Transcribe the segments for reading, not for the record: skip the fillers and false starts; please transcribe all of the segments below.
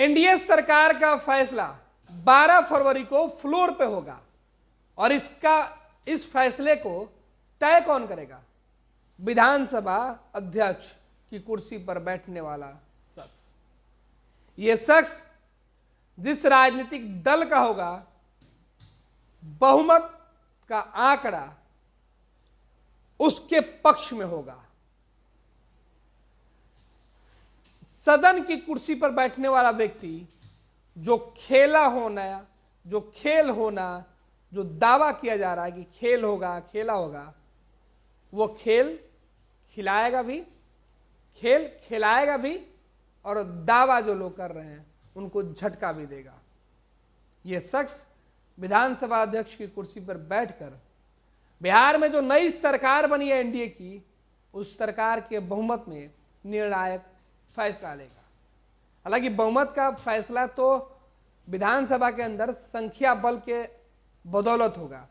NDA सरकार का फैसला 12 फरवरी को फ्लोर पे होगा और इस फैसले को तय कौन करेगा? विधानसभा अध्यक्ष की कुर्सी पर बैठने वाला शख्स। यह शख्स जिस राजनीतिक दल का होगा, बहुमत का आंकड़ा उसके पक्ष में होगा। सदन की कुर्सी पर बैठने वाला व्यक्ति जो खेल होना, जो दावा किया जा रहा है कि खेल होगा, खेला होगा, वो खेल खिलाएगा भी, खेल खिलाएगा भी और दावा जो लोग कर रहे हैं उनको झटका भी देगा। यह शख्स विधानसभा अध्यक्ष की कुर्सी पर बैठकर बिहार में जो नई सरकार बनी है एनडीए की, उस सरकार के बहुमत में निर्णायक फैसला लेगा। हालांकि बहुमत का फैसला तो विधानसभा के अंदर संख्या बल के बदौलत होगा,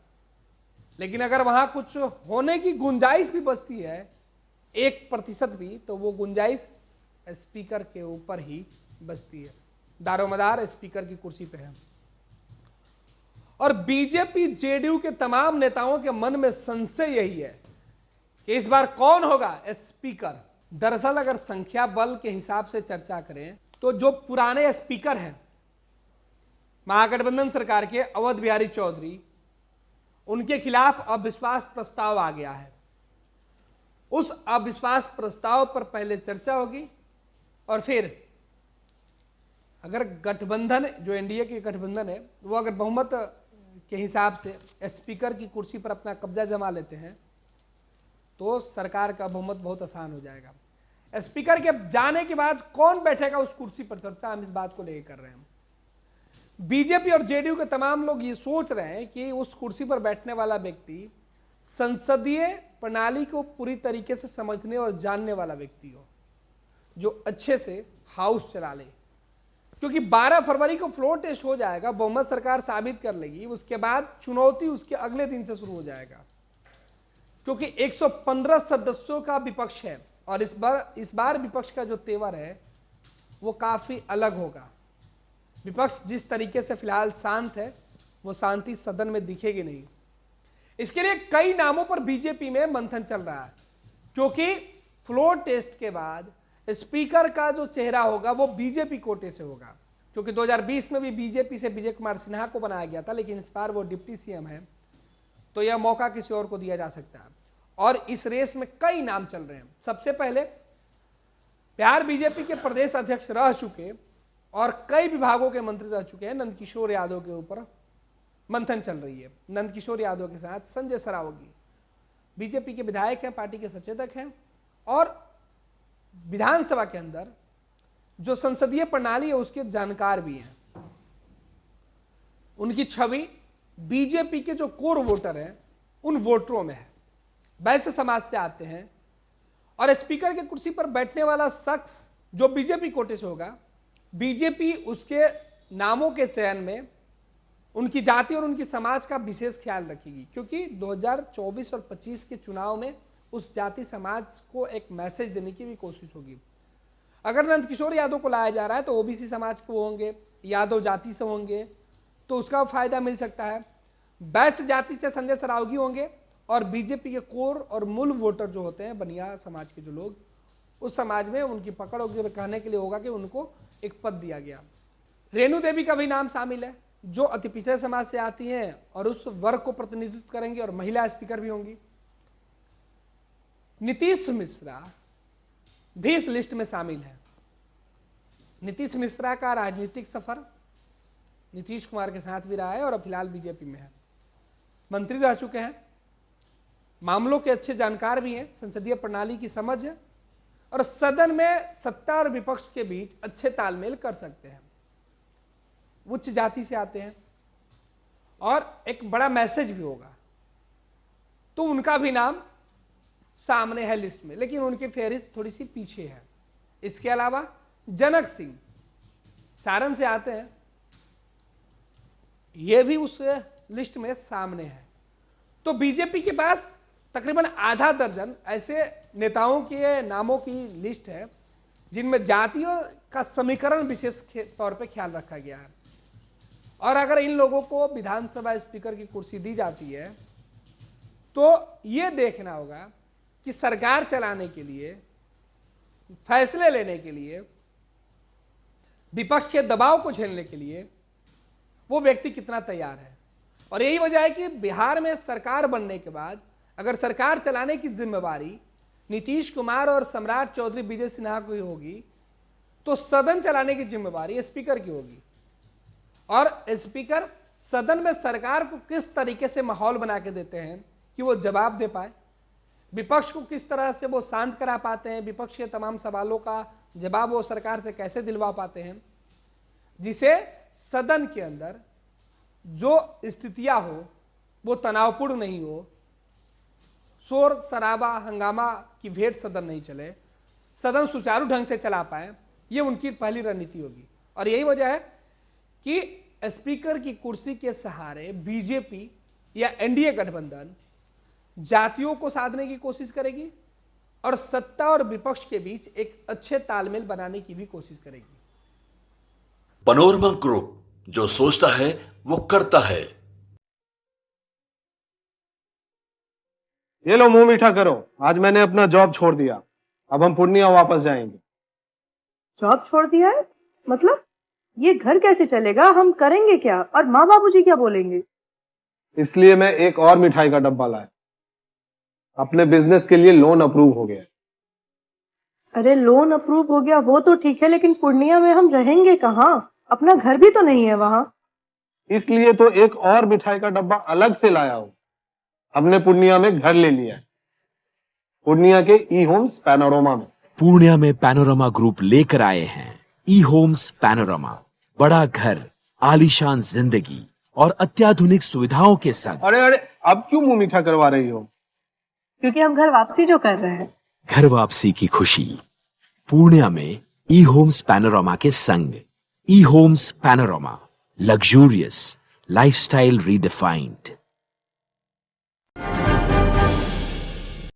लेकिन अगर वहां कुछ होने की गुंजाइश भी बचती है 1% भी, तो वो गुंजाइश स्पीकर के ऊपर ही बचती है। दारोमदार स्पीकर की कुर्सी पे है और बीजेपी जेडीयू के तमाम नेताओं के मन में संशय यही है कि इस बार कौन होगा स्पीकर। दरअसल अगर संख्या बल के हिसाब से चर्चा करें तो जो पुराने स्पीकर हैं महागठबंधन सरकार के, अवध बिहारी चौधरी, उनके खिलाफ अविश्वास प्रस्ताव आ गया है। उस अविश्वास प्रस्ताव पर पहले चर्चा होगी और फिर अगर गठबंधन, जो एनडीए की गठबंधन है, वो अगर बहुमत के हिसाब से स्पीकर की कुर्सी पर अपना कब्जा जमा लेते हैं तो सरकार का बहुमत बहुत आसान हो जाएगा। स्पीकर के जाने के बाद कौन बैठेगा उस कुर्सी पर, चर्चा हम इस बात को लेकर कर रहे हैं। बीजेपी और जेडीयू के तमाम लोग ये सोच रहे हैं कि उस कुर्सी पर बैठने वाला व्यक्ति संसदीय प्रणाली को पूरी तरीके से समझने और जानने वाला व्यक्ति हो, जो अच्छे से हाउस चला ले। क्योंकि 12 फरवरी को फ्लोर टेस्ट हो जाएगा, बहुमत सरकार साबित कर लेगी, उसके बाद चुनौती उसके अगले दिन से शुरू हो जाएगा। क्योंकि 115 सदस्यों का विपक्ष है और इस बार विपक्ष का जो तेवर है वो काफी अलग होगा। विपक्ष जिस तरीके से फिलहाल शांत है, वो शांति सदन में दिखेगी नहीं। इसके लिए कई नामों पर बीजेपी में मंथन चल रहा है, क्योंकि फ्लोर टेस्ट के बाद स्पीकर का जो चेहरा होगा वो बीजेपी कोटे से होगा। क्योंकि 2020 में भी बीजेपी से विजय कुमार सिन्हा को बनाया गया था, लेकिन इस बार वो डिप्टी सीएम है, तो यह मौका किसी और को दिया जा सकता है। और इस रेस में कई नाम चल रहे हैं। सबसे पहले बिहार बीजेपी के प्रदेश अध्यक्ष रह चुके और कई विभागों के मंत्री रह चुके हैं नंदकिशोर यादव के ऊपर मंथन चल रही है। नंदकिशोर यादव के साथ संजय सरावगी बीजेपी के विधायक हैं, पार्टी के सचेतक हैं और विधानसभा के अंदर जो संसदीय प्रणाली है उसके जानकार भी हैं। उनकी छवि बीजेपी के जो कोर वोटर हैं उन वोटरों में है, वैसे समाज से आते हैं। और स्पीकर की कुर्सी पर बैठने वाला शख्स जो बीजेपी कोटे से होगा, बीजेपी उसके नामों के चयन में उनकी जाति और उनकी समाज का विशेष ख्याल रखेगी, क्योंकि 2024 और 25 के चुनाव में उस जाति समाज को एक मैसेज देने की भी कोशिश होगी। अगर नंदकिशोर यादव को लाया जा रहा है तो ओबीसी समाज के वो होंगे, यादव जाति से होंगे, तो उसका फायदा मिल सकता है। बैस्ट जाति से संजय सरावगी होंगे और बीजेपी के कोर और मूल वोटर जो होते हैं, बनिया समाज के जो लोग, उस समाज में उनकी पकड़ होगी। कहने के लिए होगा कि उनको एक पद दिया गया। रेणु देवी का भी नाम शामिल है, जो अति पिछड़े समाज से आती हैं और उस वर्ग को प्रतिनिधित्व करेंगे और महिला स्पीकर भी होंगी। नीतीश मिश्रा भी इस लिस्ट में शामिल है। नीतीश मिश्रा का राजनीतिक सफर नीतीश कुमार के साथ भी रहा है और अब फिलहाल बीजेपी में है। मंत्री रह चुके हैं, मामलों के अच्छे जानकार भी हैं, संसदीय प्रणाली की समझ है और सदन में सत्ता और विपक्ष के बीच अच्छे तालमेल कर सकते हैं। उच्च जाति से आते हैं और एक बड़ा मैसेज भी होगा, तो उनका भी नाम सामने है लिस्ट में, लेकिन उनकी फहरिस्त थोड़ी सी पीछे है। इसके अलावा जनक सिंह सारण से आते हैं, यह भी उस लिस्ट में सामने है। तो बीजेपी के पास तकरीबन आधा दर्जन ऐसे नेताओं के नामों की लिस्ट है जिनमें जातियों का समीकरण विशेष तौर पे ख्याल रखा गया है। और अगर इन लोगों को विधानसभा स्पीकर की कुर्सी दी जाती है तो ये देखना होगा कि सरकार चलाने के लिए, फैसले लेने के लिए, विपक्ष के दबाव को झेलने के लिए वो व्यक्ति कितना तैयार है। और यही वजह है कि बिहार में सरकार बनने के बाद अगर सरकार चलाने की जिम्मेवारी नीतीश कुमार और सम्राट चौधरी विजय सिन्हा की होगी तो सदन चलाने की जिम्मेवारी स्पीकर की होगी। और स्पीकर सदन में सरकार को किस तरीके से माहौल बना के देते हैं कि वो जवाब दे पाए, विपक्ष को किस तरह से वो शांत करा पाते हैं, विपक्ष के तमाम सवालों का जवाब वो सरकार से कैसे दिलवा पाते हैं, जिसे सदन के अंदर जो स्थितियां हो वो तनावपूर्ण नहीं हो, शोर शराबा हंगामा की भेंट सदन नहीं चले, सदन सुचारू ढंग से चला पाए, ये उनकी पहली रणनीति होगी। और यही वजह है कि स्पीकर की कुर्सी के सहारे बीजेपी या एनडीए गठबंधन जातियों को साधने की कोशिश करेगी और सत्ता और विपक्ष के बीच एक अच्छे तालमेल बनाने की भी कोशिश करेगी। पैनोरमा ग्रुप, जो सोचता है वो करता है। ये लो मुंह मीठा करो, आज मैंने अपना जॉब छोड़ दिया, अब हम पूर्णिया वापस जाएंगे। जॉब छोड़ दिया है? मतलब ये घर कैसे चलेगा? हम करेंगे क्या? और माँ बाबूजी क्या बोलेंगे? इसलिए मैं एक और मिठाई का डब्बा लाया, अपने बिजनेस के लिए लोन अप्रूव हो गया। अरे लोन अप्रूव हो गया वो तो ठीक है, लेकिन पूर्णिया में हम रहेंगे कहाँ? अपना घर भी तो नहीं है वहाँ। इसलिए तो एक और मिठाई का डब्बा अलग से लाया हूँ। हमने पूर्णिया में घर ले लिया है, पूर्णिया के ई होम्स पैनोरमा में। पूर्णिया में पैनोरमा ग्रुप लेकर आए हैं ई होम्स पैनोरमा। बड़ा घर, आलीशान जिंदगी और अत्याधुनिक सुविधाओं के संग। अरे अरे, अब क्यों मुंह मीठा करवा रही हो? क्योंकि हम घर वापसी जो कर रहे हैं। घर वापसी की खुशी पूर्णिया में ई होम्स पैनोरमा के संग। E homes panorama, luxurious lifestyle redefined.